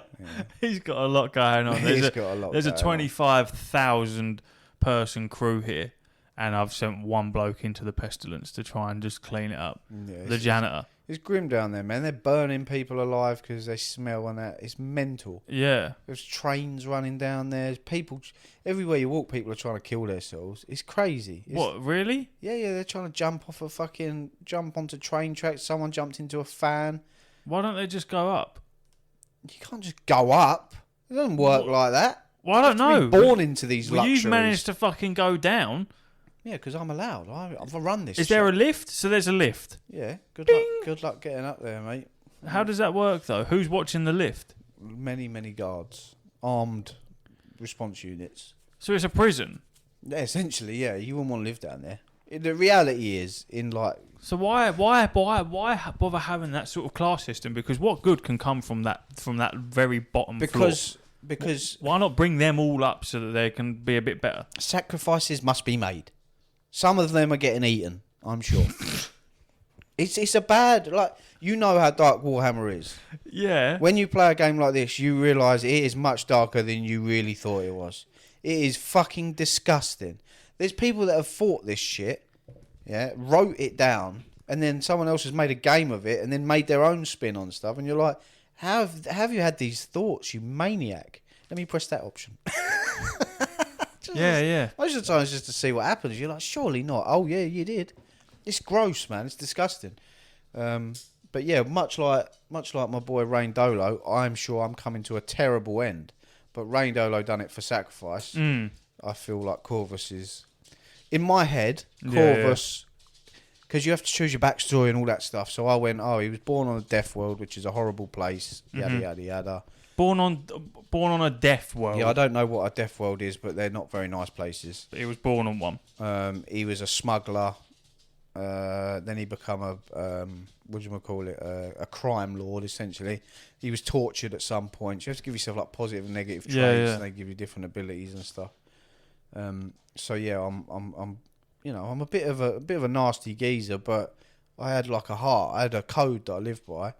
He's got a lot going on. He's got a lot. There's a 25,000 person crew here, and I've sent one bloke into the Pestilence to try and just clean it up. Yeah, the janitor. It's grim down there, man. They're burning people alive because they smell and that. It's mental. Yeah. There's trains running down there. There's people everywhere you walk. People are trying to kill themselves. It's crazy. What, really? Yeah. They're trying to jump onto train tracks. Someone jumped into a fan. Why don't they just go up? You can't just go up. It doesn't work like that. Well, I don't know. Born into these luxuries. You've managed to fucking go down. Yeah, because I'm allowed. I've run this. Is there a lift? So there's a lift. Yeah. Good Ding. luck. Good luck getting up there, mate. How does that work though? Who's watching the lift? Many guards, armed response units. So it's a prison. Yeah, essentially, yeah. You wouldn't want to live down there. The reality is, So why bother having that sort of class system? Because what good can come from that very bottom floor? Because why not bring them all up so that they can be a bit better? Sacrifices must be made. Some of them are getting eaten, I'm sure. It's a bad, you know how dark Warhammer is. Yeah. When you play a game like this, you realise it is much darker than you really thought it was. It is fucking disgusting. There's people that have fought this shit, wrote it down, and then someone else has made a game of it and then made their own spin on stuff, and you're like, how have you had these thoughts, you maniac? Let me press that option. Yeah. Most of the time it's just to see what happens. You're like, surely not. Oh, yeah, you did. It's gross, man. It's disgusting. But yeah, much like my boy Rain Dolo, I'm sure I'm coming to a terrible end. But Rain Dolo done it for sacrifice. I feel like Corvus is... In my head, Corvus... Because you have to choose your backstory and all that stuff. So I went, he was born on a death world, which is a horrible place. Yada, yada, yada. Born on a death world. Yeah, I don't know what a death world is, but they're not very nice places. But he was born on one. He was a smuggler. Then he become a crime lord, essentially. He was tortured at some point. You have to give yourself like positive and negative traits, and they give you different abilities and stuff. So yeah, I'm a bit of a nasty geezer, but I had like a heart. I had a code that I lived by.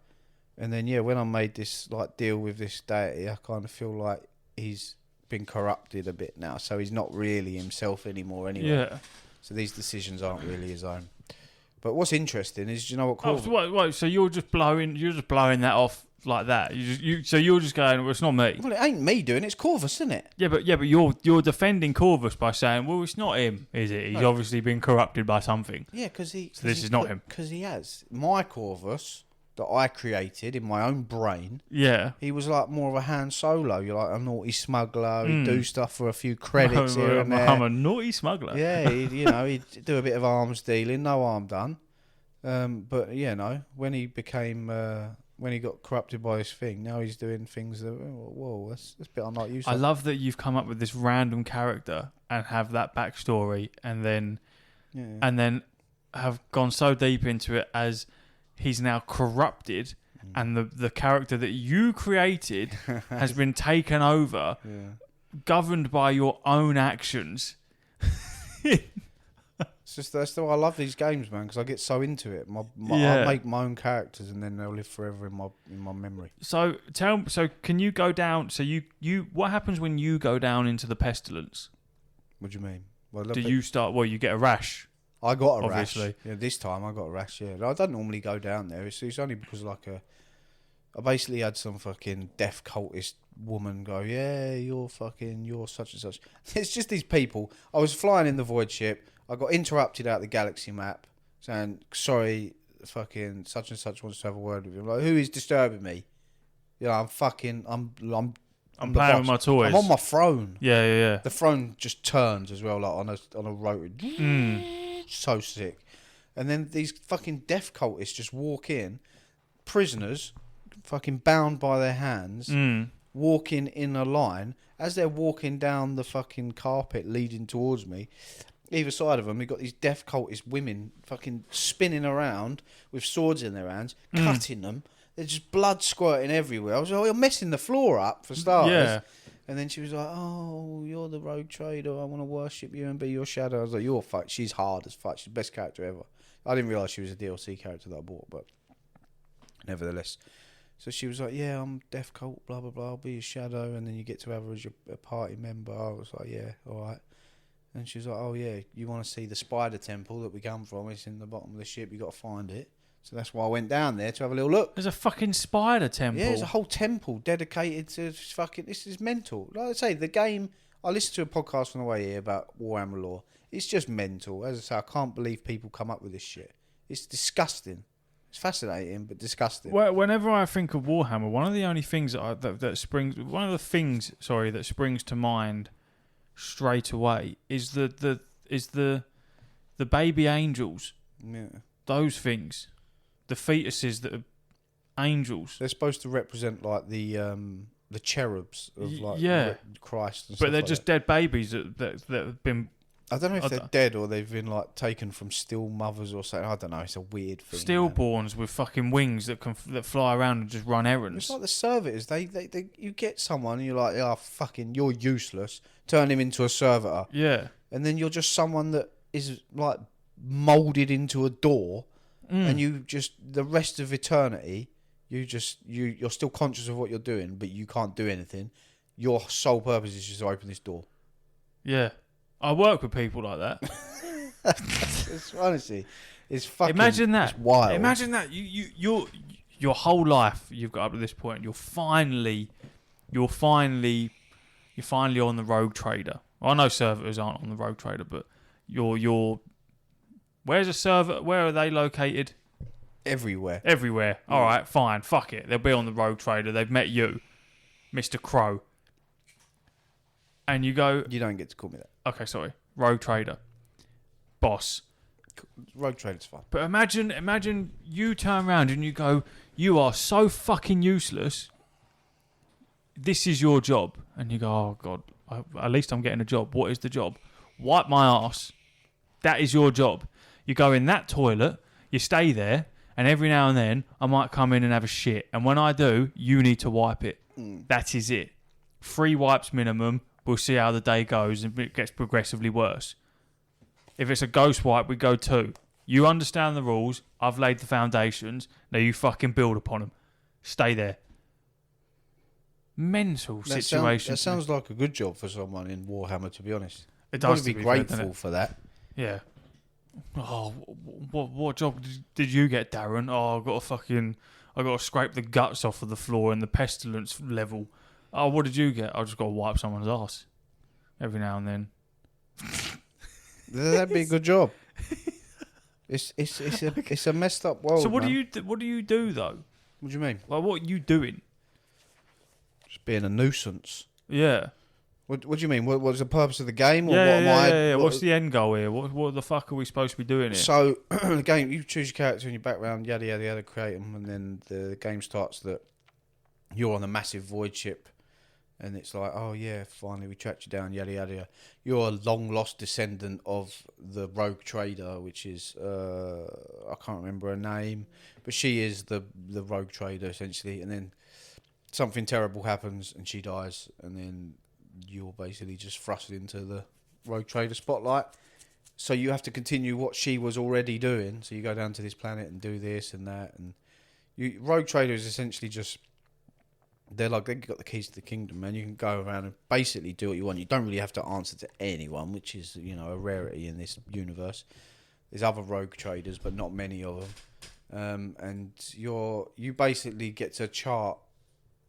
And then when I made this deal with this deity, I kind of feel like he's been corrupted a bit now. So he's not really himself anymore anyway. Yeah. So these decisions aren't really his own. But what's interesting is, do you know what Corvus... Wait, so you're just blowing that off like that? So you're just going, well, it's not me. Well, it ain't me doing it, it's Corvus, isn't it? Yeah, but you're defending Corvus by saying, well, it's not him, is it? He's obviously been corrupted by something. Yeah, because he... So this is not him. Because he has. My Corvus that I created in my own brain, he was like more of a Han Solo. You're like a naughty smuggler. He'd do stuff for a few credits here and there. I'm a naughty smuggler. Yeah, he'd do a bit of arms dealing, no harm done. But yeah, no. When he became, when he got corrupted by his thing, now he's doing things that, whoa, that's a bit unlike you. I love that you've come up with this random character and have that backstory, and then have gone so deep into it as he's now corrupted, and the character that you created has been taken over, governed by your own actions. It's just that's why I love these games, man, because I get so into it. I make my own characters, and then they'll live forever in my memory. So can you go down? So you what happens when you go down into the pestilence? What do you mean? Well, Do you start? Well, you get a rash. I got a obviously. rash. Yeah, this time I got a rash. Yeah, I don't normally go down there. It's only because I basically had some fucking death cultist woman go, yeah, you're such and such. It's just these people. I was flying in the void ship. I got interrupted out the galaxy map, saying, sorry, fucking such and such wants to have a word with you. I'm like, who is disturbing me? You know, I'm playing with my toys. I'm on my throne. Yeah. The throne just turns as well, like on a rotor. So sick. And then these fucking death cultists just walk in, prisoners, fucking bound by their hands, walking in a line. As they're walking down the fucking carpet leading towards me, either side of them, you've got these death cultist women fucking spinning around with swords in their hands, cutting them. There's just blood squirting everywhere. I was like, you're messing the floor up, for starters. Yeah. And then she was like, oh, you're the rogue trader. I want to worship you and be your shadow. I was like, you're fuck. She's hard as fuck. She's the best character ever. I didn't realise she was a DLC character that I bought, but nevertheless. So she was like, yeah, I'm death cult, blah, blah, blah. I'll be your shadow. And then you get to have her as a party member. I was like, yeah, all right. And she was like, oh, yeah, you want to see the spider temple that we come from? It's in the bottom of the ship. You got to find it. So that's why I went down there to have a little look. There's a fucking spider temple. Yeah, there's a whole temple dedicated to fucking... This is mental. Like I say, the game... I listened to a podcast on the way here about Warhammer lore. It's just mental. As I say, I can't believe people come up with this shit. It's disgusting. It's fascinating, but disgusting. Well, whenever I think of Warhammer, one of the only things that springs to mind straight away is the baby angels. Yeah. Those things. The fetuses that are angels. They're supposed to represent like the cherubs of like Christ and stuff. But they're like just that. dead babies that have been... I don't know if they're dead or they've been like taken from still mothers or something. I don't know. It's a weird thing. Stillborns with fucking wings that fly around and just run errands. It's like the servitors. They you get someone and you're like, oh fucking, you're useless. Turn him into a servitor. Yeah. And then you're just someone that is like moulded into a door, and you just the rest of eternity, you're still conscious of what you're doing, but you can't do anything. Your sole purpose is just to open this door. Yeah. I work with people like that. It's honestly, it's fucking. Imagine that. It's wild. Imagine that. Your whole life you've got up to this point. You're finally on the rogue trader. I know servitors aren't on the rogue trader, but you're. Where's a server? Where are they located? Everywhere. Everywhere. All right, fine. Fuck it. They'll be on the rogue trader. They've met you, Mr. Crow. And you go... You don't get to call me that. Okay, sorry. Rogue trader. Boss. Rogue trader's fine. But imagine you turn around and you go, you are so fucking useless. This is your job. And you go, oh, God, at least I'm getting a job. What is the job? Wipe my ass. That is your job. You go in that toilet, you stay there, and every now and then I might come in and have a shit. And when I do, you need to wipe it. That is it. 3 wipes minimum. We'll see how the day goes, and it gets progressively worse. If it's a ghost wipe, we go 2. You understand the rules. I've laid the foundations. Now you fucking build upon them. Stay there. Mental situation. That sounds like a good job for someone in Warhammer, to be honest. It does. You'd be grateful for that. Yeah. Oh, what job did you get, Darren? Oh, I got to scrape the guts off of the floor in the pestilence level. Oh, what did you get? I just got to wipe someone's ass every now and then. That'd be a good job. It's a messed up world. So what man. do you do though? What do you mean? Like what are you doing? Just being a nuisance. Yeah. What do you mean? What was the purpose of the game? Or Yeah, what am I? yeah. What's the end goal here? What the fuck are we supposed to be doing here? So the game, you choose your character and your background, yada yada yada, create them, and then the game starts that you're on a massive void ship, and it's like, oh yeah, finally we tracked you down, yada yada yada. You're a long lost descendant of the rogue trader, which is I can't remember her name, but she is the rogue trader essentially, and then something terrible happens and she dies, and then you're basically just thrust into the rogue trader spotlight. So you have to continue what she was already doing. So you go down to this planet and do this and that, and rogue trader is essentially just they've got the keys to the kingdom, man. You can go around and basically do what you want. You don't really have to answer to anyone, which is a rarity in this universe. There's other rogue traders, but not many of them. And you basically get to chart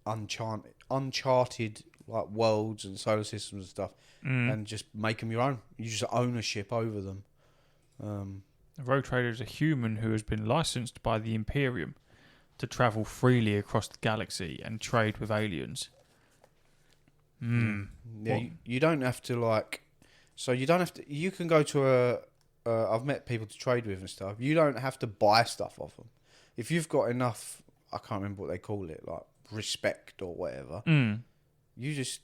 uncharted like worlds and solar systems and stuff, and just make them your own. You just own a ship over them. A rogue trader is a human who has been licensed by the Imperium to travel freely across the galaxy and trade with aliens. Yeah, you don't have to like. So you don't have to. You can go to I've met people to trade with and stuff. You don't have to buy stuff off them. If you've got enough, I can't remember what they call it, like respect or whatever. You just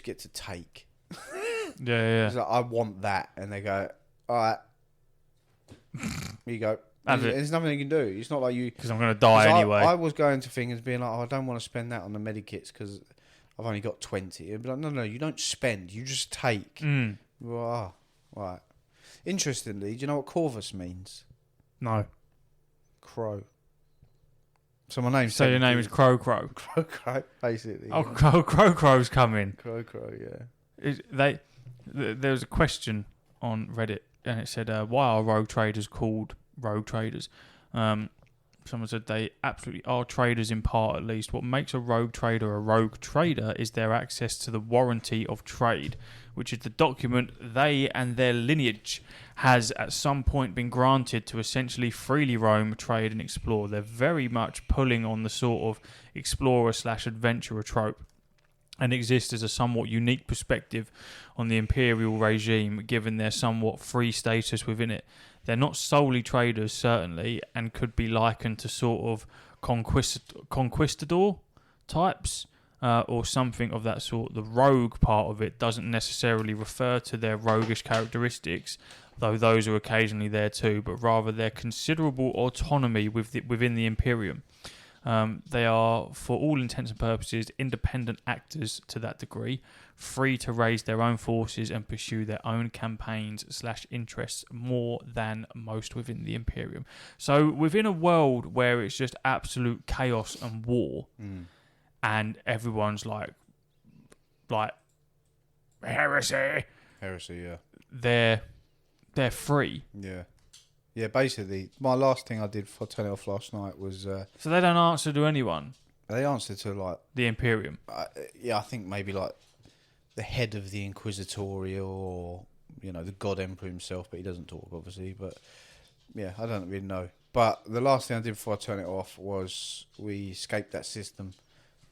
get to take. Yeah. It's like, I want that, and they go, all right. Here you go. There's nothing you can do. It's not like you... Because I'm going to die anyway. I was going to things being like, I don't want to spend that on the medikits because I've only got 20. It'd be like, no, you don't spend. You just take. Well, right. Interestingly, do you know what Corvus means? No. Crow. So my name's... So your name is Crow. Crow, basically. Oh, yeah. Crow's coming. Crow, yeah. There was a question on Reddit, and it said, why are rogue traders called rogue traders? Someone said they absolutely are traders in part, at least. What makes a rogue trader is their access to the warranty of trade, which is the document they and their lineage has at some point been granted to essentially freely roam, trade and explore. They're very much pulling on the sort of explorer/adventurer trope, and exist as a somewhat unique perspective on the imperial regime, given their somewhat free status within it. They're not solely traders, certainly, and could be likened to sort of conquistador types, or something of that sort. The rogue part of it doesn't necessarily refer to their roguish characteristics, though those are occasionally there too, but rather their considerable autonomy within the Imperium. They are, for all intents and purposes, independent actors to that degree, free to raise their own forces and pursue their own campaigns/interests more than most within the Imperium. So within a world where it's just absolute chaos and war, and everyone's like heresy, yeah. They're free. Yeah. Yeah, basically, my last thing I did before turning it off last night was... so they don't answer to anyone? They answer to, like... The Imperium? I think maybe, like, the head of the Inquisitorial or, the God Emperor himself, but he doesn't talk, obviously. But, yeah, I don't really know. But the last thing I did before I turn it off was we escaped that system.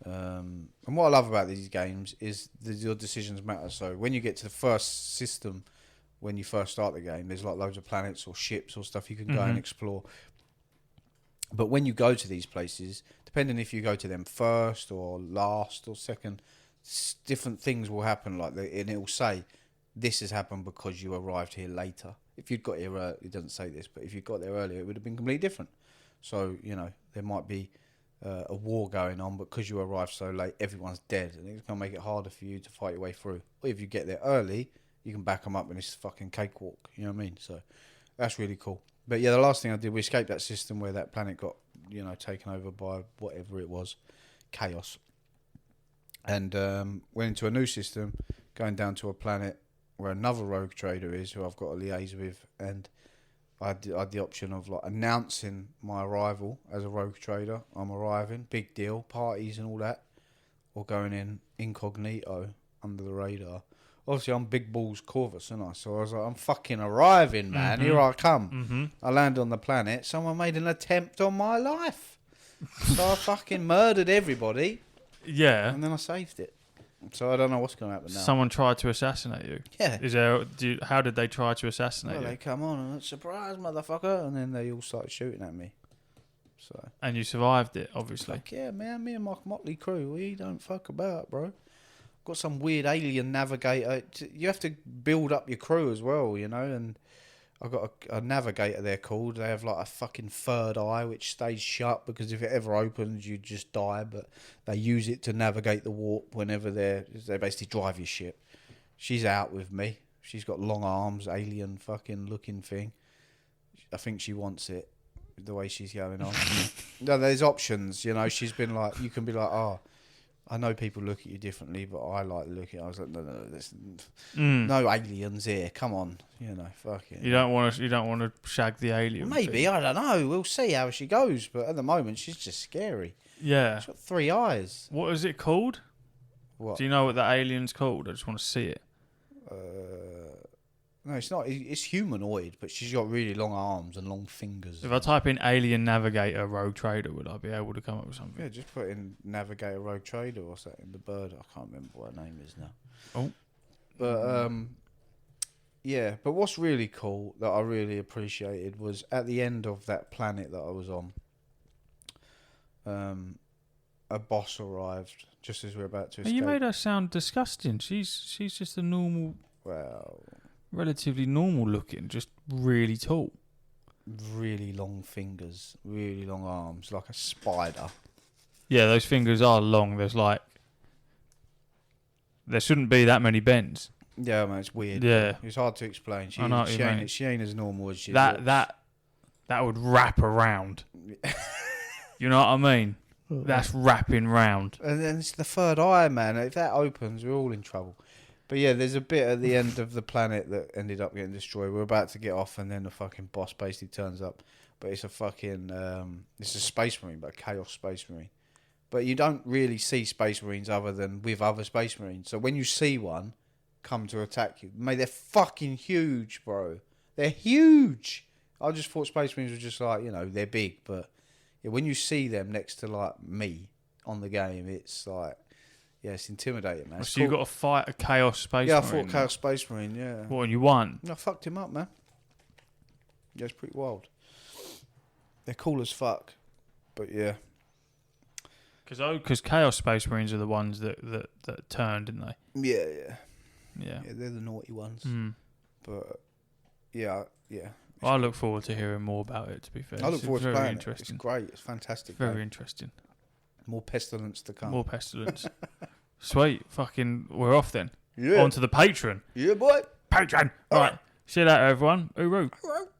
And what I love about these games is that your decisions matter. So when you get to the first system... When you first start the game, there's like loads of planets or ships or stuff you can go and explore. But when you go to these places, depending if you go to them first or last or second, different things will happen. And it will say, this has happened because you arrived here later. If you'd got here early, it doesn't say this, but if you got there earlier, it would have been completely different. So, there might be a war going on, but because you arrived so late, everyone's dead. And it's going to make it harder for you to fight your way through. Or if you get there early... You can back them up and it's fucking cakewalk. You know what I mean? So that's really cool. But yeah, the last thing I did, we escaped that system where that planet got, taken over by whatever it was, chaos. And went into a new system, going down to a planet where another rogue trader is, who I've got to liaise with. And I had the option of announcing my arrival as a rogue trader. I'm arriving, big deal, parties and all that. Or going in incognito, under the radar. Obviously, I'm Big Balls Corvus, aren't I? So I was like, I'm fucking arriving, man. Here I come. I land on the planet. Someone made an attempt on my life. So I fucking murdered everybody. Yeah. And then I saved it. So I don't know what's going to happen now. Someone tried to assassinate you. Yeah. How did they try to assassinate Well, you? they come on and surprise, motherfucker, and then they all started shooting at me. So. And you survived it, obviously. Fuck yeah, man. Me and my motley crew, we don't fuck about, bro. Got some weird alien navigator. You have to build up your crew as well, you know. And I've got a navigator. They're called. They have like a fucking third eye which stays shut because if it ever opens, you just die. But they use it to navigate the warp whenever they basically drive your ship. She's out with me. She's got long arms, alien fucking looking thing. I think she wants it. The way she's going on. No, there's options, you know. She's been like, you can be like, oh, I know people look at you differently, but I like looking. I was like, no, there's no aliens here. Come on, you know, fuck it. You don't want to shag the alien. Maybe, I don't know. We'll see how she goes. But at the moment, she's just scary. Yeah. She's got 3 eyes. What is it called? What? Do you know what the alien's called? I just want to see it. No, it's not. It's humanoid, but she's got really long arms and long fingers. If I type in alien navigator rogue trader, would I be able to come up with something? Yeah, just put in navigator rogue trader or something. The bird. I can't remember what her name is now. Oh. But yeah. But what's really cool that I really appreciated was at the end of that planet that I was on. A boss arrived just as we were about to escape. You made her sound disgusting. She's just a normal, relatively normal looking, just really tall. Really long fingers, really long arms, like a spider. Yeah, those fingers are long. There shouldn't be that many bends. Yeah, man, it's weird. Yeah. It's hard to explain. She ain't as normal as she looks. That would wrap around. You know what I mean? That's wrapping round. And then it's the third eye, man. If that opens, we're all in trouble. But yeah, there's a bit at the end of the planet that ended up getting destroyed. We're about to get off, and then the fucking boss basically turns up. But it's a fucking, it's a space marine, but a chaos space marine. But you don't really see space marines other than with other space marines. So when you see one come to attack you, mate, they're fucking huge, bro. They're huge. I just thought space marines were just like, you know, they're big, but yeah, when you see them next to like me on the game, it's like, yeah, it's intimidating, man. So you got to fight a chaos space marine? Yeah, I fought Chaos Space Marine, yeah. What, and you won? I fucked him up, man. Yeah, it's pretty wild. They're cool as fuck. But yeah. Because Chaos Space Marines are the ones that turned, didn't they? Yeah. Yeah, they're the naughty ones. But yeah. Well, I look forward to hearing more about it, to be fair. I look forward to playing it. Interesting. It's great. It's fantastic. Very interesting. More pestilence to come. More pestilence. Sweet. Fucking, we're off then. Yeah. On to the patron. Yeah, boy. Patron. Right. See you later, everyone. Hooroo.